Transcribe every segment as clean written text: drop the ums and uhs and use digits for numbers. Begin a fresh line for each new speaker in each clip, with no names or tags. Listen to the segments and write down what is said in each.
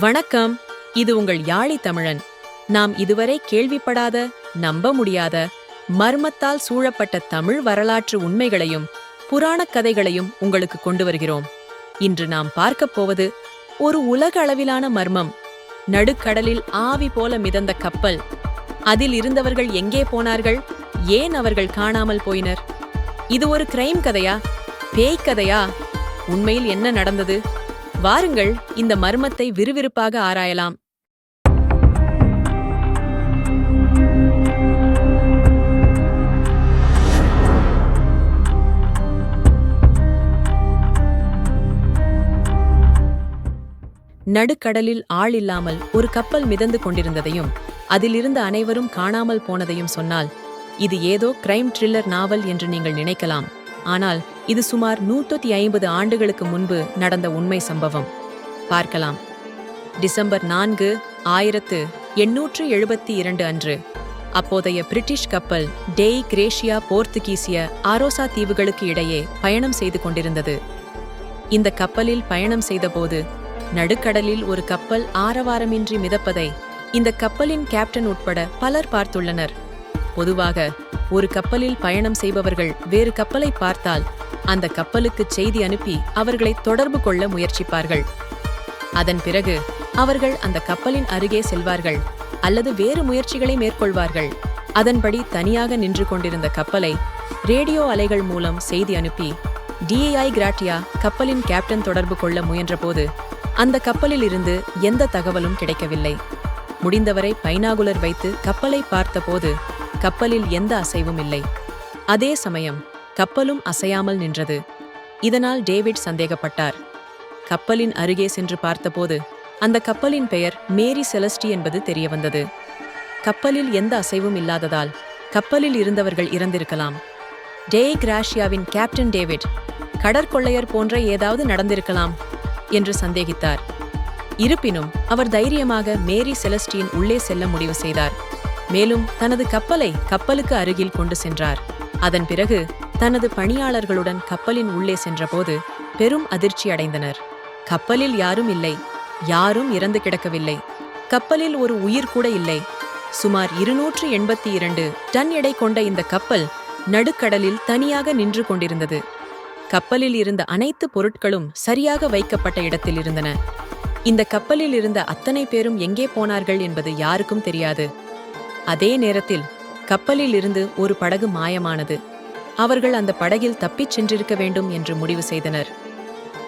வணக்கம். இது உங்கள் யாழி தமிழன். நாம் இதுவரை கேள்விப்படாத, நம்ப முடியாத, மர்மத்தால் சூழப்பட்ட தமிழ் வரலாற்று உண்மைகளையும் புராணக் கதைகளையும் உங்களுக்கு கொண்டு வருகிறோம். இன்று நாம் பார்க்கப் போவது ஒரு உலக அளவிலான மர்மம். நடுக்கடலில் ஆவி போல மிதந்த கப்பல். அதில் இருந்தவர்கள் எங்கே போனார்கள்? ஏன் அவர்கள் காணாமல் போயினர்? இது ஒரு கிரைம் கதையா? பேய் கதையா? உண்மையில் என்ன நடந்தது? வாருங்கள், இந்த மர்மத்தை விறுவிறுப்பாக ஆராயலாம். நடுக்கடலில் ஆள் இல்லாமல் ஒரு கப்பல் மிதந்து கொண்டிருந்ததையும் அதிலிருந்த அனைவரும் காணாமல் போனதையும் சொன்னால் இது ஏதோ கிரைம் த்ரில்லர் நாவல் என்று நீங்கள் நினைக்கலாம். ஆனால் இது சுமார் 150 ஆண்டுகளுக்கு முன்பு நடந்த உண்மை சம்பவம். பார்க்கலாம். டிசம்பர் 4, 1872 அன்று அப்போதைய பிரிட்டிஷ் கப்பல் டெய் கிரேஷியா போர்த்துகீசிய ஆரோசா தீவுகளுக்கு இடையே பயணம் செய்து கொண்டிருந்தது. இந்த கப்பலில் பயணம் செய்தபோது நடுக்கடலில் ஒரு கப்பல் ஆரவாரமின்றி மிதப்பதை இந்த கப்பலின் கேப்டன் உட்பட பலர் பார்த்துள்ளனர். பொதுவாக ஒரு கப்பலில் பயணம் செய்பவர்கள் வேறு கப்பலை பார்த்தால் அந்த கப்பலுக்கு செய்தி அனுப்பி அவர்களை தொடர்பு கொள்ள முயற்சிப்பார்கள். அதன் பிறகு அவர்கள் அந்த கப்பலின் அருகே செல்வார்கள் அல்லது வேறு முயற்சிகளை மேற்கொள்வார்கள். அதன்படி தனியாக நின்று கொண்டிருந்த கப்பலை ரேடியோ அலைகள் மூலம் செய்தி அனுப்பி டிஐ கிராட்டியா கப்பலின் கேப்டன் தொடர்பு கொள்ள முயன்றபோது அந்த கப்பலில் இருந்து எந்த தகவலும் கிடைக்கவில்லை. முடிந்தவரை பைனாகுலர் வைத்து கப்பலை பார்த்தபோது கப்பலில் எந்த அசைவும் இல்லை. அதே சமயம் கப்பலும் அசையாமல் நின்றது. இதனால் டேவிட் சந்தேகப்பட்டார். கப்பலின் அருகே சென்று பார்த்தபோது அந்த கப்பலின் பெயர் மேரி செலஸ்டி என்பது தெரியவந்தது. கப்பலில் எந்த அசைவும் இல்லாததால் கப்பலில் இருந்தவர்கள் இறந்திருக்கலாம். டேய் கிராஷியாவின் கேப்டன் டேவிட் கடற்கொள்ளையர் போன்ற ஏதாவது நடந்திருக்கலாம் என்று சந்தேகித்தார். இருப்பினும் அவர் தைரியமாக மேரி செலஸ்டியின் உள்ளே செல்ல முடிவு செய்தார். மேலும் தனது கப்பலை கப்பலுக்கு அருகில் கொண்டு சென்றார். அதன் பிறகு தனது பணியாளர்களுடன் கப்பலின் உள்ளே சென்றபோது பெரும் அதிர்ச்சி அடைந்தனர். கப்பலில் யாரும் இல்லை. யாரும் இறந்து கிடக்கவில்லை. கப்பலில் ஒரு உயிர் கூட இல்லை. சுமார் 282 டன் எடை கொண்ட இந்த கப்பல் நடுக்கடலில் தனியாக நின்று கொண்டிருந்தது. கப்பலில் இருந்த அனைத்து பொருட்களும் சரியாக வைக்கப்பட்ட இடத்தில் இருந்தன. இந்த கப்பலில் இருந்த அத்தனை பேரும் எங்கே போனார்கள் என்பது யாருக்கும் தெரியாது. அதே நேரத்தில் கப்பலில் இருந்து ஒரு படகு மாயமானது. அவர்கள் அந்த படகில் தப்பிச் சென்றிருக்க வேண்டும் என்று முடிவு செய்தனர்.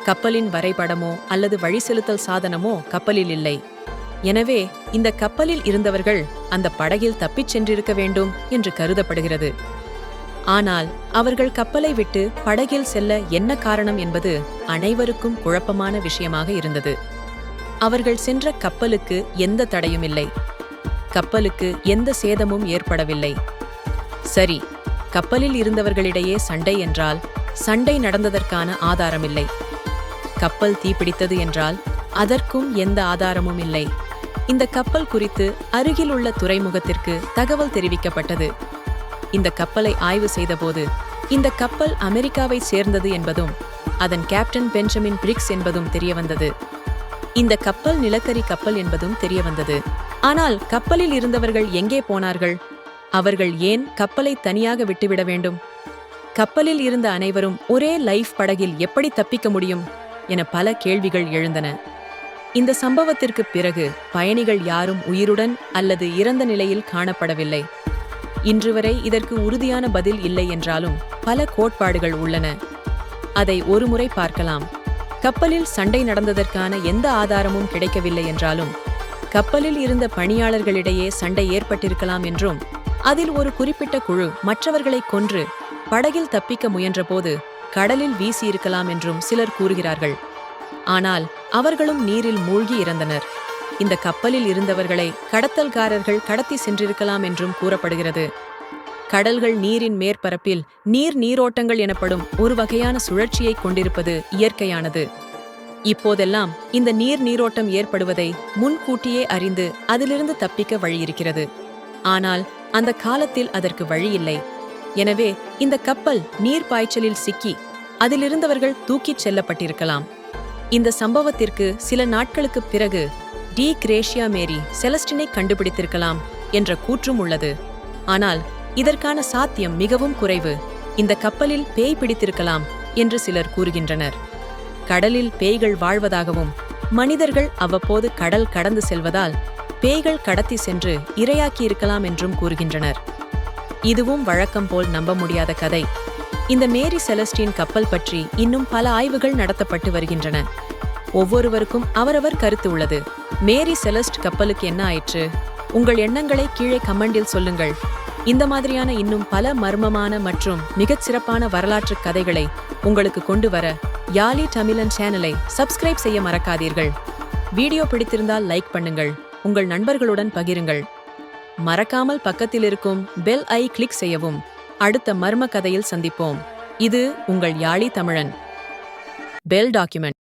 கப்பலின் வரைபடமோ அல்லது வழிசெலுத்தல் சாதனமோ கப்பலில் இல்லை. எனவே இந்த கப்பலில் இருந்தவர்கள் அந்த படகில் தப்பிச் சென்றிருக்க வேண்டும் என்று கருதப்படுகிறது. ஆனால் அவர்கள் கப்பலை விட்டு படகில் செல்ல என்ன காரணம் என்பது அனைவருக்கும் குழப்பமான விஷயமாக இருந்தது. அவர்கள் சென்ற கப்பலுக்கு எந்த தடையும் இல்லை. கப்பலுக்கு எந்த சேதமும் ஏற்படவில்லை. சரி, கப்பலில் இருந்தவர்களிடையே சண்டை என்றால் சண்டை நடந்ததற்கான ஆதாரமில்லை. கப்பல் தீப்பிடித்தது என்றால் அதற்கும் எந்த ஆதாரமும் இல்லை. இந்த கப்பல் குறித்து அருகிலுள்ள துறைமுகத்திற்கு தகவல் தெரிவிக்கப்பட்டது. இந்த கப்பலை ஆய்வு செய்தபோது இந்த கப்பல் அமெரிக்காவை சேர்ந்தது என்பதும் அதன் கேப்டன் பெஞ்சமின் பிரிக்ஸ் என்பதும் தெரியவந்தது. இந்த கப்பல் நிலக்கரி கப்பல் என்பதும் தெரியவந்தது. ஆனால் கப்பலில் இருந்தவர்கள் எங்கே போனார்கள்? அவர்கள் ஏன் கப்பலை தனியாக விட்டுவிட வேண்டும்? கப்பலில் இருந்த அனைவரும் ஒரே லைஃப் படகில் எப்படி தப்பிக்க முடியும் என பல கேள்விகள் எழுந்தன. இந்த சம்பவத்திற்கு பிறகு பயணிகள் யாரும் உயிருடன் அல்லது இறந்த நிலையில் காணப்படவில்லை. இன்று வரை இதற்கு உறுதியான பதில் இல்லை என்றாலும் பல கோட்பாடுகள் உள்ளன. அதை ஒருமுறை பார்க்கலாம். கப்பலில் சண்டை நடந்ததற்கான எந்த ஆதாரமும் கிடைக்கவில்லை என்றாலும் கப்பலில் இருந்த பணியாளர்களிடையே சண்டை ஏற்பட்டிருக்கலாம் என்றும் அதில் ஒரு குறிப்பிட்ட குழு மற்றவர்களை கொன்று படகில் தப்பிக்க முயன்றபோது கடலில் வீசியிருக்கலாம் என்றும் சிலர் கூறுகிறார்கள். ஆனால் அவர்களும் நீரில் மூழ்கி இறந்தனர். இந்த கப்பலில் இருந்தவர்களை கடத்தல்காரர்கள் கடத்தி சென்றிருக்கலாம் என்றும் கூறப்படுகிறது. கடல்கள் நீரின் மேற்பரப்பில் நீரோட்டங்கள் எனப்படும் ஒரு வகையான சுழற்சியை கொண்டிருப்பது இயற்கையானது. இப்போதெல்லாம் இந்த நீரோட்டம் ஏற்படுவதை முன்கூட்டியே அறிந்து அதிலிருந்து தப்பிக்க வழியிருக்கிறது. ஆனால் அந்த காலத்தில் அதற்கு வழியில்லை. எனவே இந்த கப்பல் நீர் பாய்ச்சலில் சிக்கி அதிலிருந்தவர்கள் தூக்கிச் செல்லப்பட்டிருக்கலாம். இந்த சம்பவத்திற்கு சில நாட்களுக்குப் பிறகு டி கிரேஷியா மேரி செலஸ்டினை கண்டுபிடித்திருக்கலாம் என்ற கூற்றும் உள்ளது. ஆனால் இதற்கான சாத்தியம் மிகவும் குறைவு. இந்த கப்பலில் பேய் பிடித்திருக்கலாம் என்று சிலர் கூறுகின்றனர். கடலில் பேய்கள் வாழ்வதாகவும் மனிதர்கள் அவ்வப்போது கடல் கடந்து செல்வதால் பேய்கள் கடத்தி சென்று இரையாக்கியிருக்கலாம் என்றும் கூறுகின்றனர். இதுவும் வழக்கம் போல் நம்ப முடியாத கதை. இந்த மேரி செலஸ்டின் கப்பல் பற்றி இன்னும் பல ஆய்வுகள் நடத்தப்பட்டு வருகின்றன. ஒவ்வொருவருக்கும் அவரவர் கருத்து உள்ளது. மேரி செலஸ்ட் கப்பலுக்கு என்ன ஆயிற்று? உங்கள் எண்ணங்களை கீழே கமெண்டில் சொல்லுங்கள். இந்த மாதிரியான இன்னும் பல மர்மமான மற்றும் மிகச் சிறப்பான வரலாற்று கதைகளை உங்களுக்கு கொண்டு வர யாலி தமிழன் சேனலை சப்ஸ்கிரைப் செய்ய மறக்காதீர்கள். வீடியோ பிடித்திருந்தால் லைக் பண்ணுங்கள், உங்கள் நண்பர்களுடன் பகிருங்கள். மறக்காமல் பக்கத்தில் இருக்கும் பெல் ஐ கிளிக் செய்யவும். அடுத்த மர்ம கதையில் சந்திப்போம். இது உங்கள் யாழி தமிழன். Bell document.